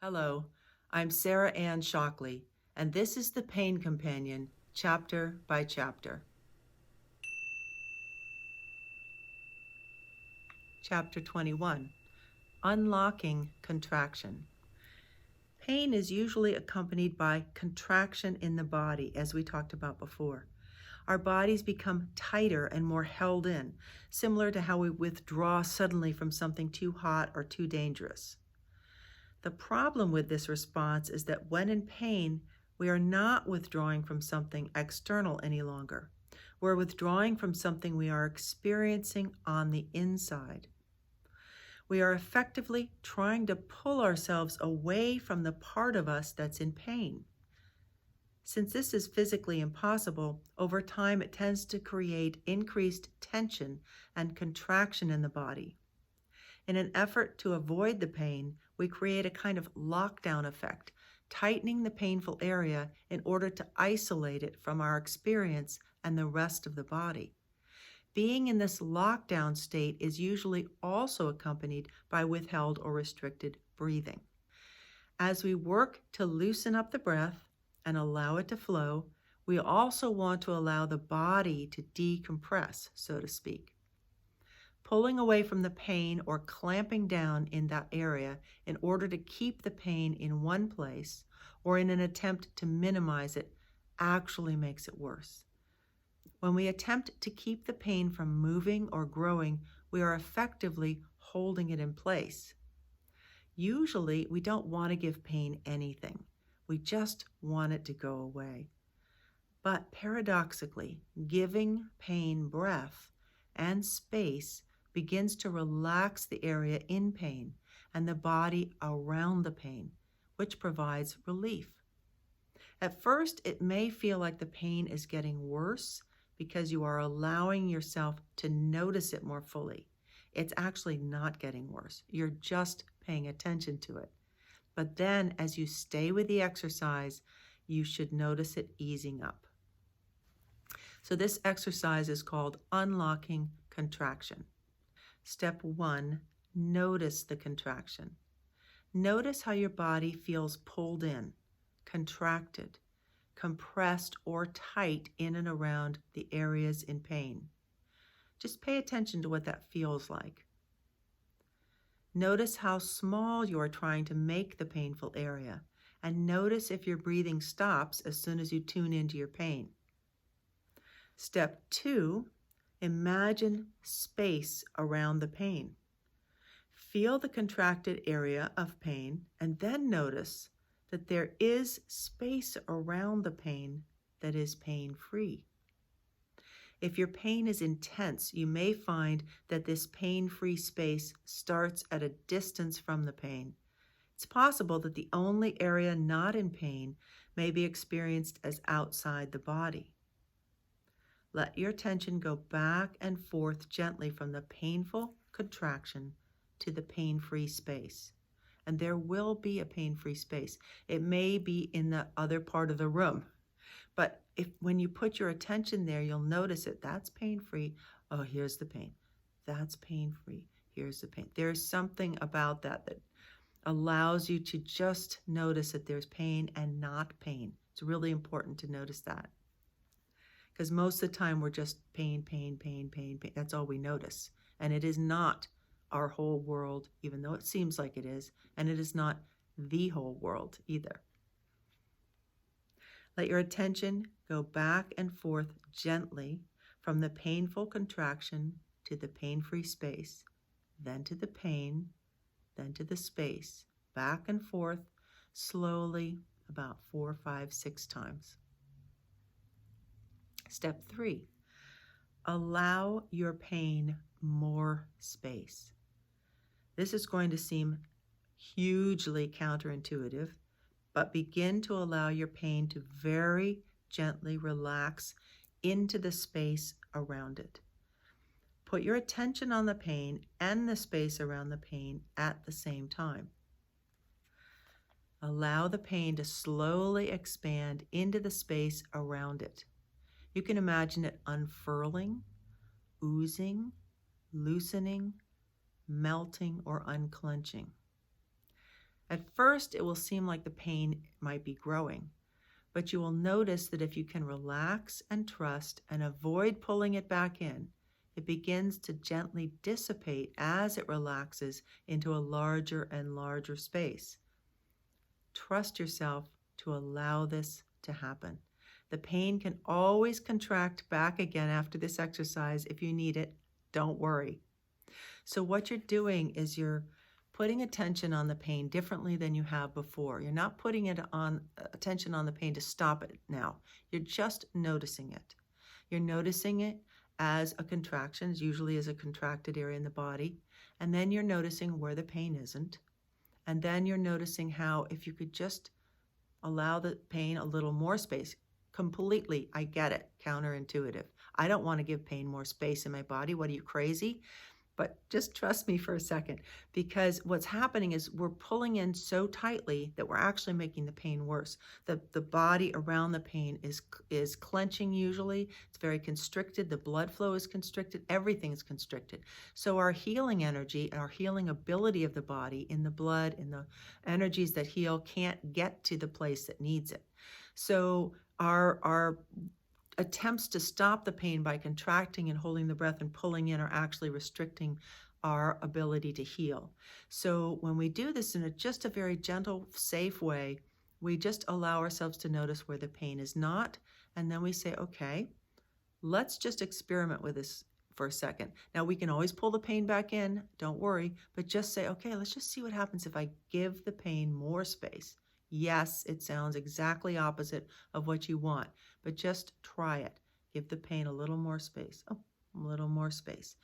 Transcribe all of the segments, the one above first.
Hello, I'm Sarah Anne Shockley, and this is the Pain Companion, chapter by chapter. Chapter 21, Unlocking Contraction. Pain is usually accompanied by contraction in the body, as we talked about before. Our bodies become tighter and more held in, similar to how we withdraw suddenly from something too hot or too dangerous. The problem with this response is that when in pain, we are not withdrawing from something external any longer. We're withdrawing from something we are experiencing on the inside. We are effectively trying to pull ourselves away from the part of us that's in pain. Since this is physically impossible, over time it tends to create increased tension and contraction in the body. In an effort to avoid the pain, we create a kind of lockdown effect, tightening the painful area in order to isolate it from our experience and the rest of the body. Being in this lockdown state is usually also accompanied by withheld or restricted breathing. As we work to loosen up the breath and allow it to flow, we also want to allow the body to decompress, so to speak. Pulling away from the pain or clamping down in that area in order to keep the pain in one place or in an attempt to minimize it actually makes it worse. When we attempt to keep the pain from moving or growing, we are effectively holding it in place. Usually, we don't want to give pain anything. We just want it to go away. But paradoxically, giving pain breath and space begins to relax the area in pain and the body around the pain, which provides relief. At first, it may feel like the pain is getting worse because you are allowing yourself to notice it more fully. It's actually not getting worse. You're just paying attention to it. But then, as you stay with the exercise, you should notice it easing up. So this exercise is called Unlocking Contraction. Step 1, notice the contraction. Notice how your body feels pulled in, contracted, compressed, or tight in and around the areas in pain. Just pay attention to what that feels like. Notice how small you are trying to make the painful area, and notice if your breathing stops as soon as you tune into your pain. Step 2, imagine space around the pain. Feel the contracted area of pain and then notice that there is space around the pain that is pain-free. If your pain is intense, you may find that this pain-free space starts at a distance from the pain. It's possible that the only area not in pain may be experienced as outside the body. Let your attention go back and forth gently from the painful contraction to the pain-free space. And there will be a pain-free space. It may be in the other part of the room. But when you put your attention there, you'll notice it. That's pain-free. Oh, here's the pain. That's pain-free. Here's the pain. There's something about that allows you to just notice that there's pain and not pain. It's really important to notice that. Because most of the time we're just pain, pain, pain, pain, pain. That's all we notice. And it is not our whole world, even though it seems like it is. And it is not the whole world either. Let your attention go back and forth gently from the painful contraction to the pain-free space, then to the pain, then to the space, back and forth, slowly, about 4, 5, 6 times. Step 3, allow your pain more space. This is going to seem hugely counterintuitive, but begin to allow your pain to very gently relax into the space around it. Put your attention on the pain and the space around the pain at the same time. Allow the pain to slowly expand into the space around it. You can imagine it unfurling, oozing, loosening, melting, or unclenching. At first, it will seem like the pain might be growing, but you will notice that if you can relax and trust and avoid pulling it back in, it begins to gently dissipate as it relaxes into a larger and larger space. Trust yourself to allow this to happen. The pain can always contract back again after this exercise if you need it. Don't worry. So what you're doing is you're putting attention on the pain differently than you have before. You're not putting attention on the pain to stop it now. You're just noticing it. You're noticing it as a contraction, usually as a contracted area in the body. And then you're noticing where the pain isn't. And then you're noticing how if you could just allow the pain a little more space. Completely, I get it, counterintuitive. I don't want to give pain more space in my body. What are you, crazy? But just trust me for a second, because what's happening is we're pulling in so tightly that we're actually making the pain worse. The body around the pain is clenching usually. It's very constricted. The blood flow is constricted. Everything is constricted. So our healing energy, our healing ability of the body in the blood, in the energies that heal, can't get to the place that needs it. So our attempts to stop the pain by contracting and holding the breath and pulling in are actually restricting our ability to heal. So when we do this in just a very gentle, safe way, we just allow ourselves to notice where the pain is not, and then we say, okay, let's just experiment with this for a second. Now, we can always pull the pain back in, don't worry, but just say, okay, let's just see what happens if I give the pain more space. Yes, it sounds exactly opposite of what you want, but just try it. Give the pain a little more space. Oh, a little more space.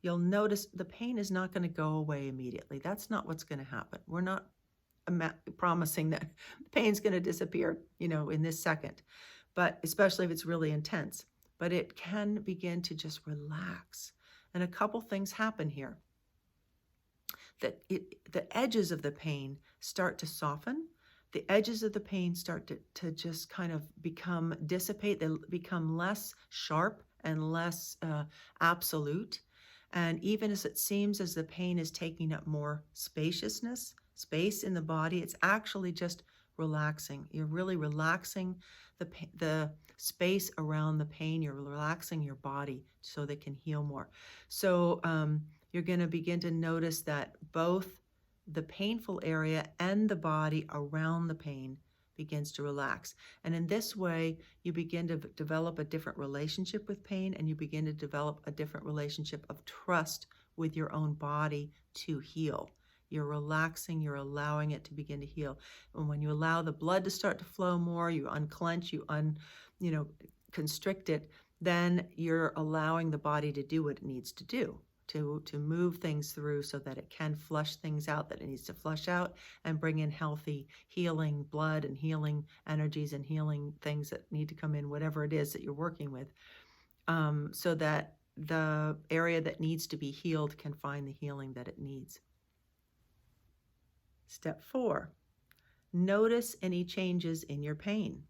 You'll notice the pain is not going to go away immediately. That's not what's going to happen. We're not promising that the pain's going to disappear, in this second, but especially if it's really intense. But it can begin to just relax. And a couple things happen here. The edges of the pain start to soften. The edges of the pain start to just kind of dissipate. They become less sharp and less absolute. And even as it seems as the pain is taking up more space in the body, it's actually just relaxing. You're really relaxing the space around the pain. You're relaxing your body so they can heal more. So you're going to begin to notice that both the painful area and the body around the pain begins to relax. And in this way, you begin to develop a different relationship with pain, and you begin to develop a different relationship of trust with your own body to heal. You're relaxing, you're allowing it to begin to heal. And when you allow the blood to start to flow more, you unclench, you constrict it, then you're allowing the body to do what it needs to do. To move things through so that it can flush things out that it needs to flush out and bring in healthy healing blood and healing energies and healing things that need to come in, whatever it is that you're working with, so that the area that needs to be healed can find the healing that it needs. Step 4, notice any changes in your pain.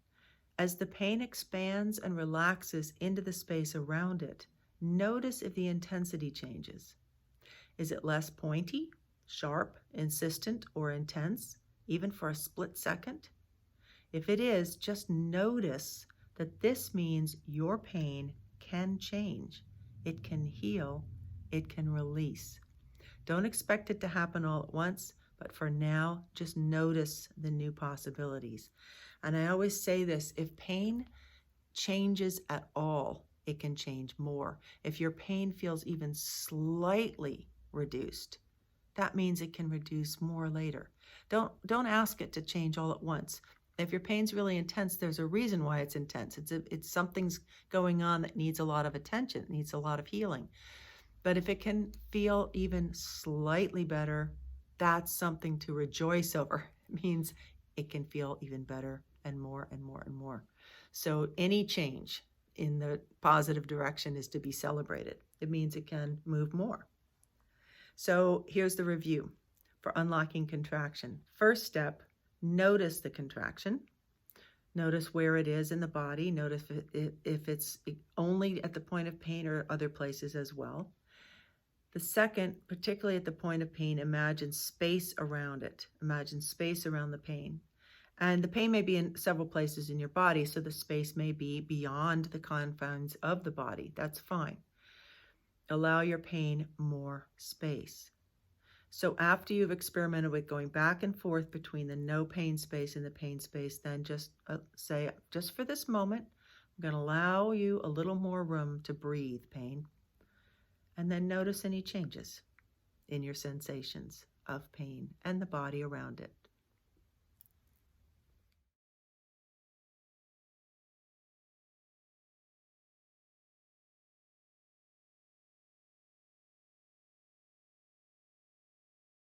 As the pain expands and relaxes into the space around it, notice if the intensity changes. Is it less pointy, sharp, insistent, or intense, even for a split second? If it is, just notice that this means your pain can change. It can heal. It can release. Don't expect it to happen all at once, but for now, just notice the new possibilities. And I always say this, if pain changes at all, it can change more. If your pain feels even slightly reduced, that means it can reduce more later. Don't ask it to change all at once. If your pain's really intense, there's a reason why it's intense. It's something's going on that needs a lot of attention, it needs a lot of healing. But if it can feel even slightly better, that's something to rejoice over. It means it can feel even better and more and more and more. So any change in the positive direction is to be celebrated. It means it can move more. So here's the review for unlocking contraction. First step, notice the contraction. Notice where it is in the body. Notice if it's only at the point of pain or other places as well. The second, particularly at the point of pain, imagine space around it. Imagine space around the pain. And the pain may be in several places in your body, so the space may be beyond the confines of the body. That's fine. Allow your pain more space. So after you've experimented with going back and forth between the no pain space and the pain space, then just say, just for this moment, I'm going to allow you a little more room to breathe, pain. And then notice any changes in your sensations of pain and the body around it.